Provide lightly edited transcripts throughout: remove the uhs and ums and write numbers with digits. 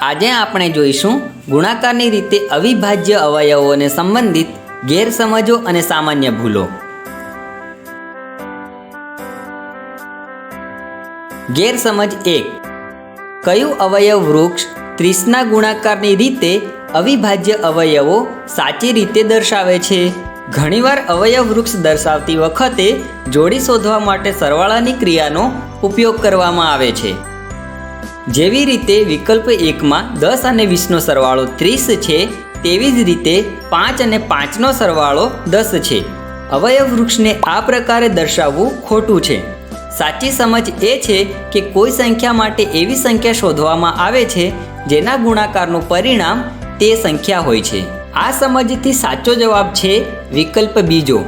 આજે આપણે જોઈશું ગુણાકારની રીતે અવિભાજ્ય અવયવોને સંબંધિત ગેરસમજો અને સામાન્ય ભૂલો। ગેરસમજ 1। કયું અવયવ વૃક્ષ 30ના ગુણાકારની રીતે અવિભાજ્ય અવયવો સાચી રીતે દર્શાવે છે? ઘણીવાર અવયવ વૃક્ષ દર્શાવતી વખતે જોડી શોધવા માટે સરવાળાની ક્રિયાનો ઉપયોગ કરવામાં આવે છે। જેવી રીતે વિકલ્પ 1માં 10 અને 20નો સરવાળો 30 છે, તેવી જ રીતે 5 અને 5નો સરવાળો 10 છે। અવયવ વૃક્ષને આ પ્રકારે દર્શાવવું ખોટું છે। સાચી સમજ એ છે કે કોઈ સંખ્યા માટે એવી સંખ્યા શોધવામાં આવે છે જેના ગુણાકારનું પરિણામ તે સંખ્યા હોય છે। આ સમજથી સાચો જવાબ છે વિકલ્પ બીજો।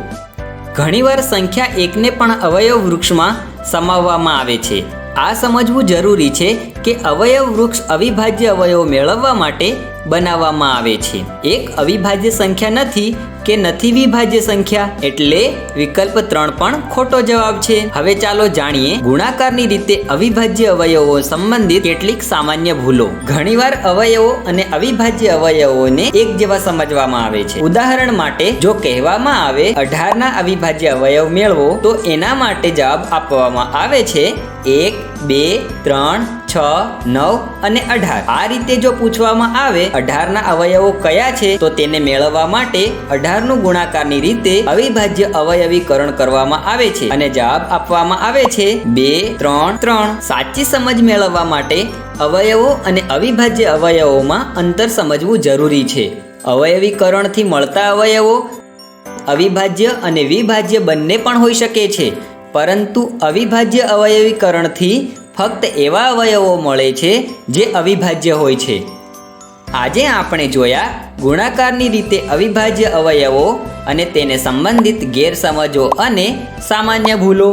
ઘણીવાર સંખ્યા 1ને પણ અવયવ વૃક્ષમાં સમાવવામાં આવે છે। આ સમજવું જરૂરી છે કે અવયવ વૃક્ષ અવિભાજ્ય અવયવ મેળવવા માટે બનાવવામાં આવે છે। એક અવિભાજ્ય સંખ્યા નથી કે નથી વિભાજ્ય સંખ્યા, એટલે વિકલ્પ 3 પણ ખોટો જવાબ છે। હવે ચાલો જાણીએ ગુણાકારની રીતે અવિભાજ્ય અવયવો સંબંધિત કેટલીક સામાન્ય ભૂલો। ઘણીવાર અવયવો અને અવિભાજ્ય અવયવોને એક જેવા સમજવામાં આવે છે। ઉદાહરણ માટે જો કહેવામાં આવે 18ના અવિભાજ્ય અવયવ મેળવો, તો એના માટે જવાબ આપવામાં આવે છે 1, 2, 3, 6, 9 અને 18। આ રીતે જો પૂછવામાં આવે 18ના અવયવો કયા છે, તો તેને મેળવવા માટે 18નું ગુણાકારની રીતે અવિભાજ્ય અવયવીકરણ કરવામાં આવે છે અને જવાબ આપવામાં આવે છે 2, 3, 3। સાચી સમજ મેળવવા માટે અવયવો અને અવિભાજ્ય અવયવોમાં અંતર સમજવું જરૂરી છે। અવયવીકરણથી મળતા અવયવો અવિભાજ્ય અને વિભાજ્ય બંને પણ હોઈ શકે છે, પરંતુ અવિભાજ્ય અવયવીકરણથી ફક્ત એવા અવયવો મળે છે જે અવિભાજ્ય હોય છે। આજે આપણે જોયા ગુણાકારની રીતે અવિભાજ્ય અવયવો અને તેને સંબંધિત ગેરસમજો અને સામાન્ય ભૂલો।